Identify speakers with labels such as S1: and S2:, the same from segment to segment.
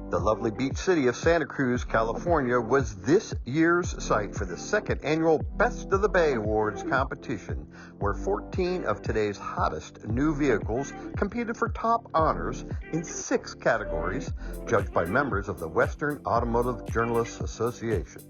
S1: The lovely beach city of Santa Cruz, California, was this year's site for the second annual Best of the Bay Awards competition, where 14 of today's hottest new vehicles competed for top honors in 6 categories, judged by members of the Western Automotive Journalists Association.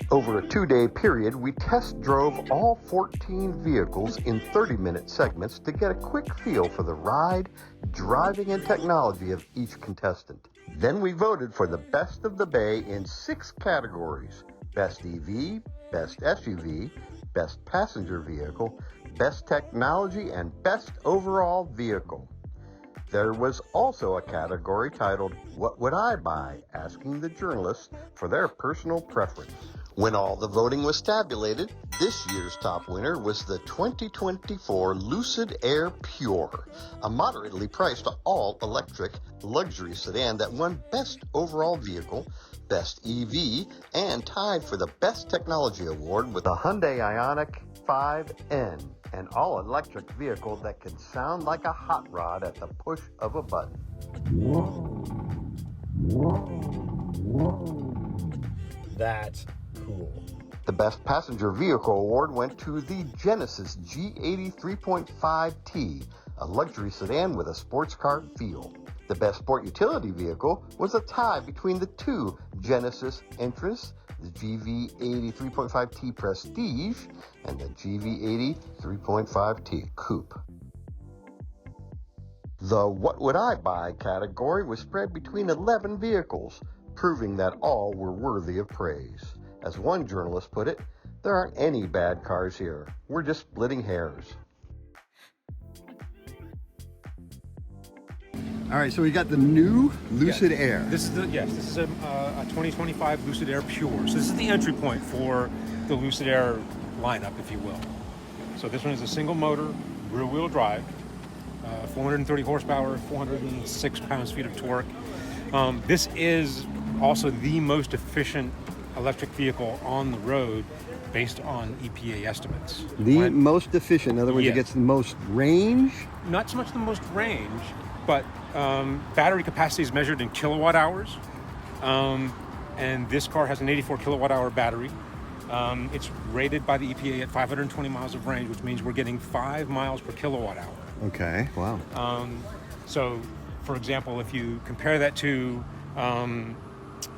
S1: Over a 2-day period, we test drove all 14 vehicles in 30-minute segments to get a quick feel for the ride, driving, and technology of each contestant. Then we voted for the Best of the Bay in 6 categories: Best EV, Best SUV, Best Passenger Vehicle, Best Technology, and Best Overall Vehicle. There was also a category titled, What Would I Buy?, asking the journalists for their personal preference. When all the voting was tabulated, this year's top winner was the 2024 Lucid Air Pure, a moderately priced all-electric luxury sedan that won Best Overall Vehicle, Best EV, and tied for the Best Technology Award with the Hyundai Ioniq 5N, an all-electric vehicle that can sound like a hot rod at the push of a button.
S2: That's cool.
S1: The Best Passenger Vehicle Award went to the Genesis G80 3.5T, a luxury sedan with a sports car feel. The Best Sport Utility Vehicle was a tie between the 2 Genesis entrants, the GV80 3.5T Prestige and the GV80 3.5T Coupe. The What Would I Buy category was spread between 11 vehicles, proving that all were worthy of praise. As one journalist put it, there aren't any bad cars here. We're just splitting hairs.
S3: All right, so we got the new Lucid Air.
S4: This is a 2025 Lucid Air Pure. So this is the entry point for the Lucid Air lineup, if you will. So this one is a single motor, rear-wheel drive, 430 horsepower, 406 pounds-feet of torque. This is also the most efficient electric vehicle on the road based on EPA estimates.
S3: Most efficient, in other words, It gets the most range?
S4: Not so much the most range, but battery capacity is measured in kilowatt hours. And this car has an 84 kilowatt hour battery. It's rated by the EPA at 520 miles of range, which means we're getting 5 miles per kilowatt hour.
S3: Okay, wow.
S4: So, for example, if you compare that to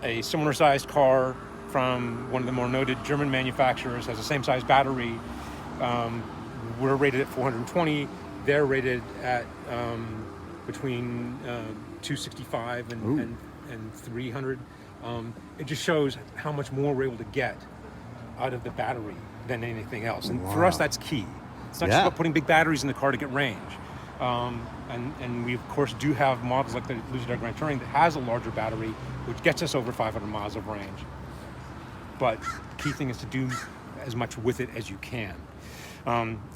S4: a similar sized car from one of the more noted German manufacturers, has the same size battery, we're rated at 420, they're rated at between 265 and 300. It just shows how much more we're able to get out of the battery than anything else. And for us, that's key. It's not just about putting big batteries in the car to get range. And we, of course, do have models like the Lucid Air Grand Touring that has a larger battery, which gets us over 500 miles of range. But the key thing is to do as much with it as you can.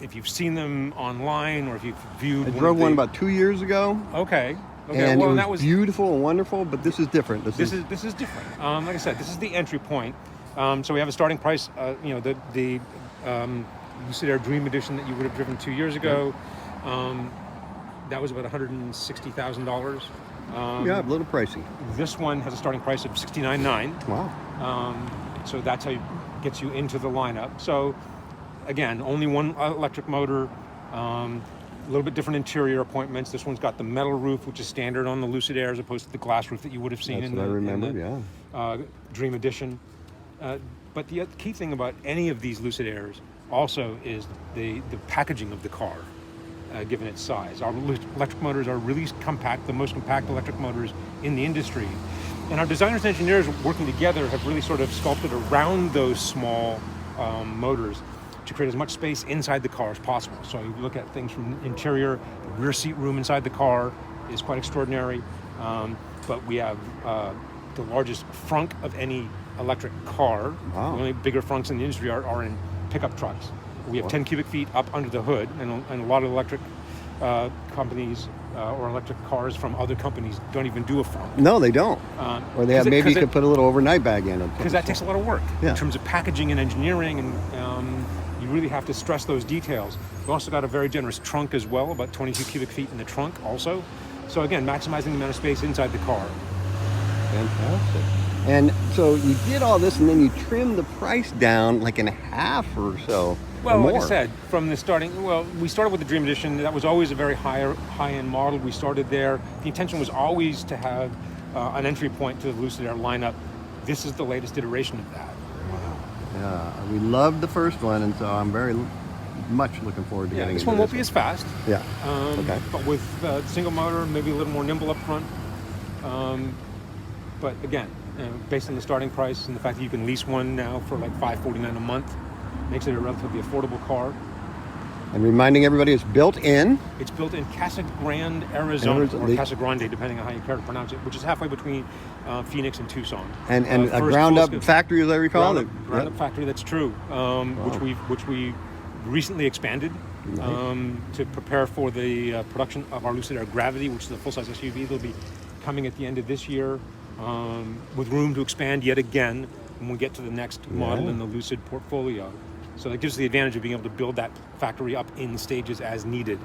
S4: If you've seen them online or if you've viewed...
S3: I drove one about 2 years ago.
S4: Okay.
S3: And well, that was beautiful and wonderful, but this is different. This
S4: is different. Like I said, this is the entry point. So we have a starting price, the Lucid Air Dream Edition that you would have driven 2 years ago. That was about $160,000.
S3: A little pricey.
S4: This one has a starting price of $69,900.
S3: Wow.
S4: So that's how it gets you into the lineup. So again, only one electric motor, a little bit different interior appointments. This one's got the metal roof, which is standard on the Lucid Air, as opposed to the glass roof that you would have seen in the Dream Edition. But the key thing about any of these Lucid Airs also is the packaging of the car, given its size. Our electric motors are really compact, the most compact electric motors in the industry. And our designers and engineers working together have really sort of sculpted around those small motors to create as much space inside the car as possible. So you look at things from interior, the rear seat room inside the car is quite extraordinary. But we have the largest frunk of any electric car.
S3: Wow.
S4: The only bigger frunks in the industry are in pickup trucks. We have 10 cubic feet up under the hood, and a lot of electric companies or electric cars from other companies don't even do a frunk.
S3: No, they don't. Or they have maybe you could put a little overnight bag in it.
S4: Because that takes a lot of work in terms of packaging and engineering, and you really have to stress those details. We've also got a very generous trunk as well, about 22 cubic feet in the trunk also. So again, maximizing the amount of space inside the car.
S3: Fantastic. And so you did all this, and then you trimmed the price down like in half or so.
S4: Well,
S3: or more.
S4: like I said, from the starting, we started with the Dream Edition. That was always a very high-end model. We started there. The intention was always to have an entry point to the Lucid Air lineup. This is the latest iteration of that.
S3: Wow. Yeah, we loved the first one, and so I'm very much looking forward to getting
S4: this
S3: into
S4: one won't be as fast.
S3: Yeah.
S4: Okay. But with single motor, maybe a little more nimble up front. But again, based on the starting price and the fact that you can lease one now for like $549 a month, makes it a relatively affordable car.
S3: And reminding everybody, it's built in.
S4: It's built in Casa Grande, Arizona, or Casa Grande, depending on how you care to pronounce it, which is halfway between Phoenix and Tucson.
S3: And a ground-up factory, as I recall.
S4: Ground-up factory, that's true. Wow. Which we recently expanded to prepare for the production of our Lucid Air Gravity, which is a full-size SUV. They'll be coming at the end of this year, with room to expand yet again when we get to the next model in the Lucid portfolio. So that gives us the advantage of being able to build that factory up in stages as needed.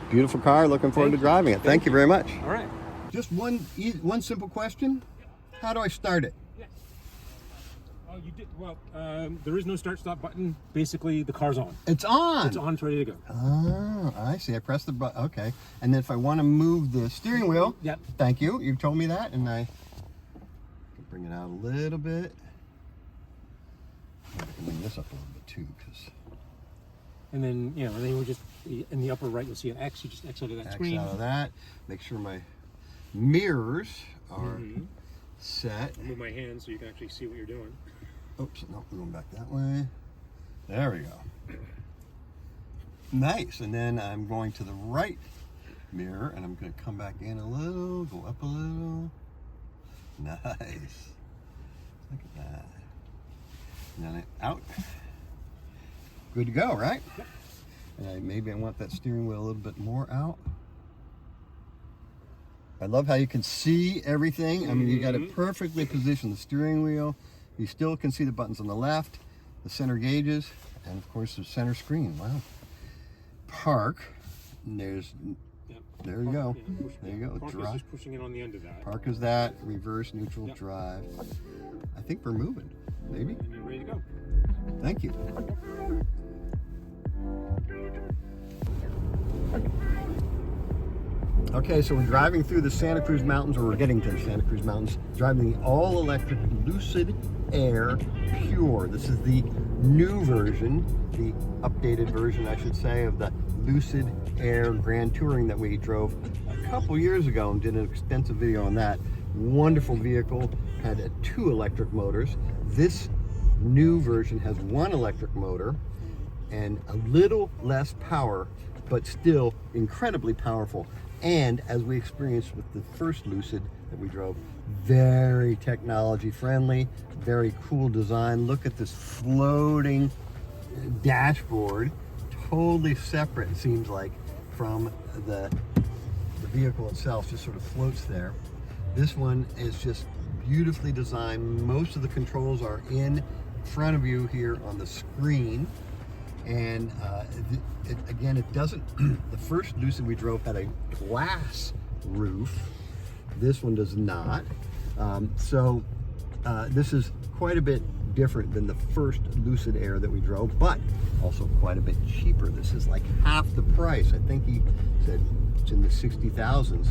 S3: Beautiful car. Looking forward to driving it. Thank you very much.
S4: All right.
S3: Just one simple question. How do I start it?
S4: Yes. Oh, you did. Well, there is no start-stop button. Basically, the car's on.
S3: It's on.
S4: It's on. It's ready to go.
S3: Oh, I see. I press the button. Okay. And then if I want to move the steering wheel.
S4: Yep.
S3: Thank you. You told me that, and I can bring it out a little bit. I can bring this up a little bit too, because.
S4: And then then we're just in the upper right. You'll see an X. You just X out of that screen.
S3: X out of that. Make sure my mirrors are set.
S4: I'll move my hand so you can actually see what you're doing.
S3: Oops, no, we're going back that way. There we go. Nice. And then I'm going to the right mirror, and I'm going to come back in a little, go up a little. Nice. Look at that. And then out. Good to go, right?
S4: Yep.
S3: And maybe I want that steering wheel a little bit more out. I love how you can see everything. I mean, you got it perfectly positioned. The steering wheel, you still can see the buttons on the left, the center gauges, and of course the center screen. Wow. Park. There you go. There you go.
S4: Park is just pushing it on the end of that.
S3: Park is that. Reverse, neutral, drive. I think we're moving. Maybe.
S4: And you're ready to go.
S3: Thank you. Okay, so we're driving through the Santa Cruz Mountains, or we're getting to the Santa Cruz Mountains, driving the all-electric Lucid Air Pure. This is the new version, the updated version, I should say, of the Lucid Air Grand Touring that we drove a couple years ago and did an extensive video on that. Wonderful vehicle, had 2 electric motors. This new version has 1 electric motor and a little less power, but still incredibly powerful. And as we experienced with the first Lucid that we drove, very technology friendly, very cool design. Look at this floating dashboard, totally separate, it seems like, from the vehicle itself, just sort of floats there. This one is just beautifully designed. Most of the controls are in front of you here on the screen. And again, it doesn't, the first Lucid we drove had a glass roof. This one does not. This is quite a bit different than the first Lucid Air that we drove, but also quite a bit cheaper. This is like half the price. I think he said it's in the 60,000s.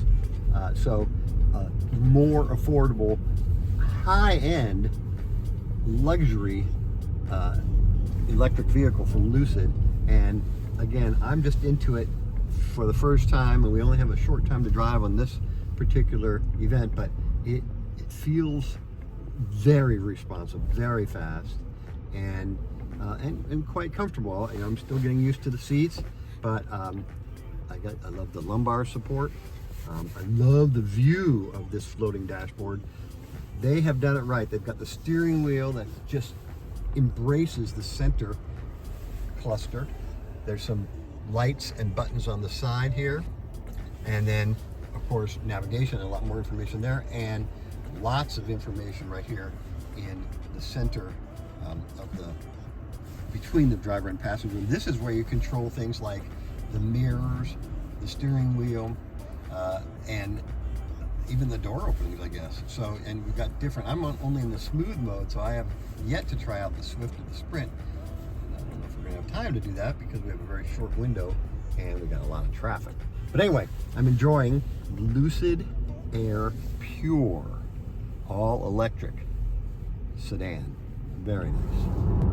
S3: More affordable, high-end, luxury electric vehicle from Lucid. And again, I'm just into it for the first time, and we only have a short time to drive on this particular event, but it feels very responsive, very fast, and quite comfortable. I'm still getting used to the seats, but I love the lumbar support. I love the view of this floating dashboard. They have done it right. They've got the steering wheel that just embraces the center cluster. There's some lights and buttons on the side here, and then of course navigation, a lot more information there, and lots of information right here in the center between the driver and passenger. This is where you control things like the mirrors, the steering wheel, and even the door openings, I guess. So, and we've got different, only in the smooth mode, so I have yet to try out the Swift or the Sprint. And I don't know if we're gonna have time to do that because we have a very short window and we got a lot of traffic. But anyway, I'm enjoying Lucid Air Pure all electric sedan. Very nice.